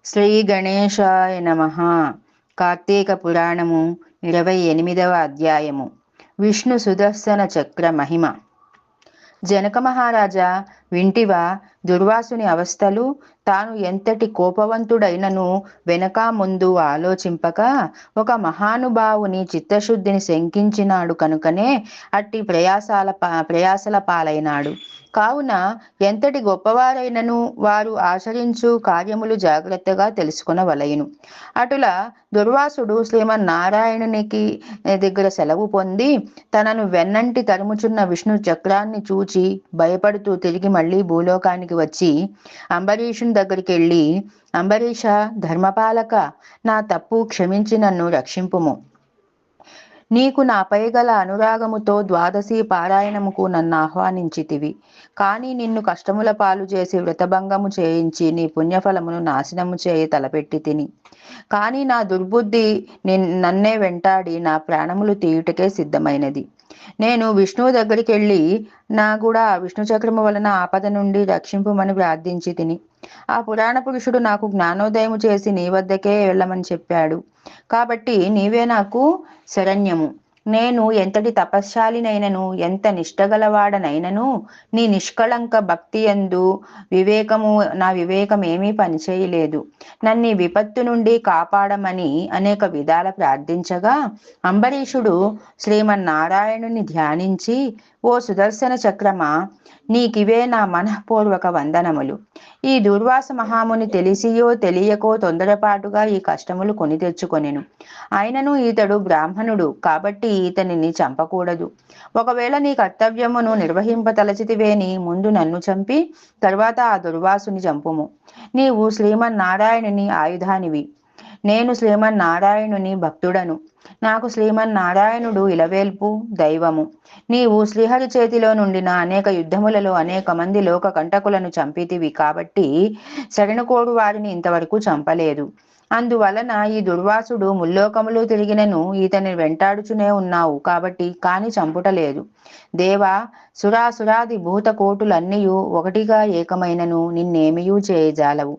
శ్రీ గణేశాయ నమః. కార్తీక పురాణము 28వ అధ్యాయము. విష్ణు సుదర్శన చక్ర మహిమ. జనక మహారాజా, వింటివా దుర్వాసుని అవస్థలు? తాను ఎంతటి కోపవంతుడైనను వెనక ముందు ఆలోచింపక ఒక మహానుభావుని చిత్తశుద్ధిని శంకించినాడు కనుకనే అట్టి ప్రయాసల పాలైనాడు. కావున ఎంతటి గొప్పవారైనను వారు ఆచరించు కార్యములు జాగ్రత్తగా తెలుసుకొనవలయును. అటుల దుర్వాసుడు శ్రీమన్నారాయణునికి దగ్గర సెలవు పొంది తనను వెన్నంటి తరుముచున్న విష్ణు చక్రాన్ని చూచి భయపడుతూ తిరిగి మళ్ళీ భూలోకానికి వచ్చి అంబరీషుని దగ్గరికి వెళ్ళి, అంబరీష, ధర్మపాలక, నా తప్పు క్షమించి నన్ను రక్షింపుము. నీకు నాపై గల అనురాగముతో ద్వాదశి పారాయణముకు నన్ను ఆహ్వానించితివి. కానీ నిన్ను కష్టముల పాలు చేసి వ్రతభంగము చేయించి నీ పుణ్యఫలమును నాశనము చేయి తలపెట్టి తిని. కానీ నా దుర్బుద్ధి నన్నే వెంటాడి నా ప్రాణములు తీయుటకే సిద్ధమైనది. నేను విష్ణువు దగ్గరికి వెళ్ళి నా కూడా ఆ విష్ణు చక్రము వలన ఆపద నుండి రక్షింపుమని ప్రార్థించి తిని. ఆ పురాణ పురుషుడు నాకు జ్ఞానోదయము చేసి నీ వద్దకే వెళ్ళమని చెప్పాడు. కాబట్టి నీవే నాకు శరణ్యము. నేను ఎంతటి తపశ్శాలినైనను, ఎంత నిష్టగలవాడనైనను నీ నిష్కళంక భక్తి యందు నా వివేకం ఏమీ పనిచేయలేదు. నన్ను విపత్తు నుండి కాపాడమని అనేక విధాల ప్రార్థించగా అంబరీషుడు శ్రీమన్నారాయణుని ధ్యానించి, ఓ సుదర్శన చక్రమా, నీకివే నా మనఃపూర్వక వందనములు. ఈ దుర్వాస మహాముని తెలిసియో తెలియకో తొందరపాటుగా ఈ కష్టములు కొని తెచ్చుకొనెను. అయినను ఈతడు బ్రాహ్మణుడు కాబట్టి ఈతనిని చంపకూడదు. ఒకవేళ నీ కర్తవ్యమును నిర్వహింపతలచితివేని ముందు నన్ను చంపి తర్వాత ఆ దుర్వాసుని చంపుము. నీవు శ్రీమన్నారాయణుని ఆయుధానివి. నేను శ్రీమన్నారాయణుని భక్తుడను. నాకు శ్రీమన్నారాయణుడు ఇలవేల్పు దైవము. నీవు శ్రీహరి చేతిలో నుండిన అనేక యుద్ధములలో అనేక మంది లోక కంటకులను చంపితివి కాబట్టి శరణుకోడు వారిని ఇంతవరకు చంపలేదు. అందువలన ఈ దుర్వాసుడు ముల్లోకములు తిరిగినను ఈతని వెంటాడుచునే ఉన్నావు కాబట్టి కాని చంపుటలేదు. దేవా, సురాసురాది భూత కోటులన్నీయు ఒకటిగా ఏకమైనను నిన్నేమియూ చేయజాలవు.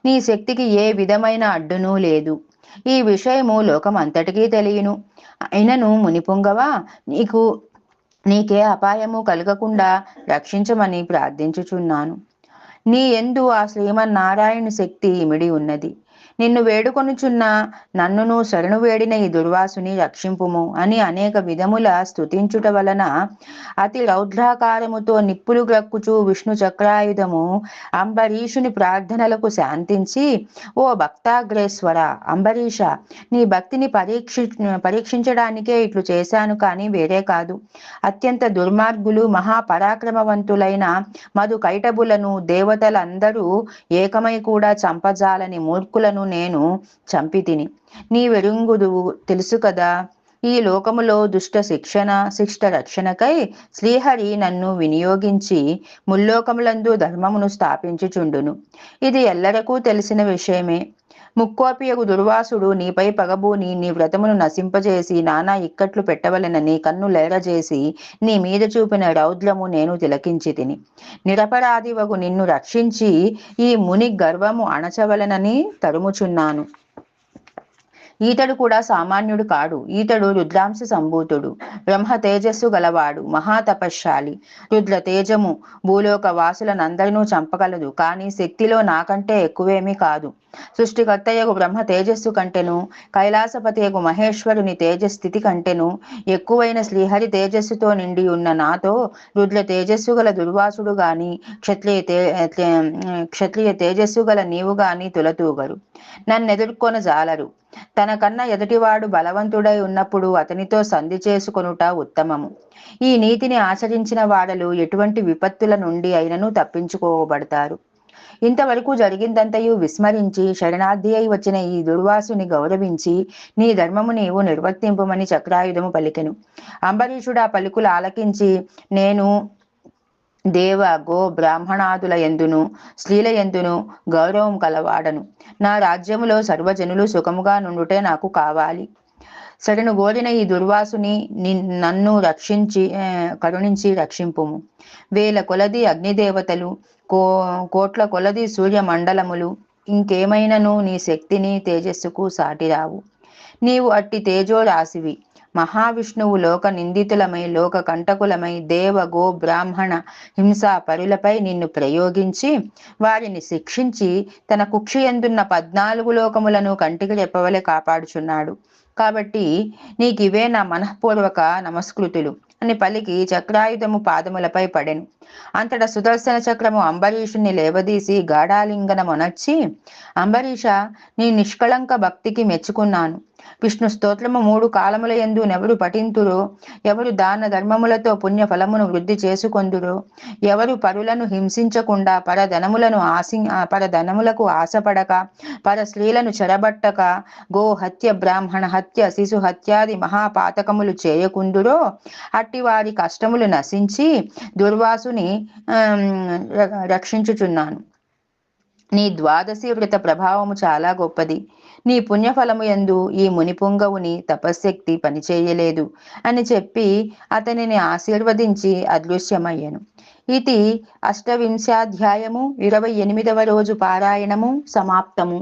నీ శక్తికి ఏ విధమైన అడ్డునూ లేదు. ఈ విషయము లోకం అంతటికీ తెలియను. అయినను మునిపుంగవా, నీకే అపాయము కలగకుండా రక్షించమని ప్రార్థించుచున్నాను. నీ యందు ఆ శ్రీమన్నారాయణ శక్తి ఇమిడి ఉన్నది. నిన్ను వేడుకొనుచున్న నన్నును శరణు వేడిన ఈ దుర్వాసుని రక్షింపుము అని అనేక విధముల స్తుతించుట వలన అతి రౌద్రాకారముతో నిప్పులు గ్రక్కుచు విష్ణు చక్రాయుధము అంబరీషుని ప్రార్థనలకు శాంతించి, ఓ భక్తాగ్రేశ్వర అంబరీష, నీ భక్తిని పరీక్షించడానికే ఇట్లు చేశాను కానీ వేరే కాదు. అత్యంత దుర్మార్గులు మహాపరాక్రమవంతులైన మధు కైటబులను దేవతలందరూ ఏకమై కూడా చంపజాలని మూర్ఖులను నేను చంపితిని. నీవెరుంగుదువు తెలుసు కదా. ఈ లోకములో శిష్ట రక్షణకై శ్రీహరి నన్ను వినియోగించి ముల్లోకములందు ధర్మమును స్థాపించుచుండును. ఇది ఎల్లరకు తెలిసిన విషయమే. ముక్కోపియగు దుర్వాసుడు నీపై పగబూని నీ వ్రతమును నశింపజేసి నానా ఇక్కట్లు పెట్టవలెనని కన్ను లేరజేసి నీ మీద చూపిన రౌద్రము నేను తిలకించి తిని. నిరపరాధివగు నిన్ను రక్షించి ఈ ముని గర్వము అణచవలెనని తరుముచున్నాను. ఈతడు కూడా సామాన్యుడు కాడు. ఈతడు రుద్రాంశ సంభూతుడు, బ్రహ్మ తేజస్సు గలవాడు, మహాతపశ్శాలి. రుద్ర తేజము భూలోక వాసులనందరినూ చంపగలదు. కానీ శక్తిలో నాకంటే ఎక్కువేమీ కాదు. సృష్టికర్తయగు బ్రహ్మ తేజస్సు కంటెను, కైలాసపతియగు మహేశ్వరుని తేజస్థితి కంటెను ఎక్కువైన శ్రీహరి తేజస్సుతో నిండి ఉన్న నాతో రుద్ర తేజస్సు గల దుర్వాసుడు గాని క్షత్రియ తేజస్సు గల నీవు గాని తులతూగరు, నన్నెదుర్కొన జాలరు. తనకన్నా ఎదుటివాడు బలవంతుడై ఉన్నప్పుడు అతనితో సంధి చేసుకొనుట ఉత్తమము. ఈ నీతిని ఆచరించిన వాడలు ఎటువంటి విపత్తుల నుండి అయినను తప్పించుకోబడతారు. ఇంతవరకు జరిగిందంతయు విస్మరించి శరణార్థి అయి వచ్చిన ఈ దుర్వాసుని గౌరవించి నీ ధర్మము నీవు నిర్వర్తింపమని చక్రాయుధము పలికెను. అంబరీషుడు ఆ పలుకులు ఆలకించి, నేను దేవ గో బ్రాహ్మణాదుల ఎందును స్త్రీల ఎందును గౌరవం కలవాడను. నా రాజ్యములో సర్వజనులు సుఖముగా నుండుటే నాకు కావాలి. శరణు గోరిన ఈ దుర్వాసుని నన్ను కరుణించి రక్షింపుము. వేల కొలది అగ్నిదేవతలు, కోట్ల కొలది సూర్య మండలములు, ఇంకేమైనను నీ శక్తిని తేజస్సుకు సాటిరావు. నీవు అట్టి తేజో రాశివి. మహావిష్ణువు లోక నిందితులమై లోక కంటకులమై దేవ గో బ్రాహ్మణ హింసా పరులపై నిన్ను ప్రయోగించి వారిని శిక్షించి తన కుక్షి ఎందున్న 14 లోకములను కంటికి రెప్పవలె కాపాడుచున్నాడు. కాబట్టి నీకివే నా మనఃపూర్వక నమస్కృతులు అని పలికి చక్రాయుధము పాదములపై పడెను. అంతట సుదర్శన చక్రము అంబరీషుని లేవదీసి గాఢాలింగనమొనర్చి, అంబరీష, నీ నిష్కళంక భక్తికి మెచ్చుకున్నాను. విష్ణు స్తోత్రము 3 కాలముల యందు నెవరు పఠింతురో, ఎవరు దాన ధర్మములతో పుణ్య ఫలమును వృద్ధి చేసుకొందురో, ఎవరు పరులను హింసించకుండా పరధనములకు ఆశపడక, పర స్త్రీలను చెరబట్టక, గో హత్య, బ్రాహ్మణ హత్య, శిశు హత్యాది మహాపాతకములు చేయకుందురో, అట్టి వారి కష్టములు నశించి దుర్వాసుని రక్షించుచున్నాను. నీ ద్వాదశి వ్రత ప్రభావము చాలా గొప్పది. నీ పుణ్యఫలము యందు ఈ మునిపుంగవుని తపశ్శక్తి పనిచేయలేదు అని చెప్పి అతనిని ఆశీర్వదించి అదృశ్యమయ్యను. ఇది 28వ అధ్యాయము 28వ రోజు పారాయణము సమాప్తము.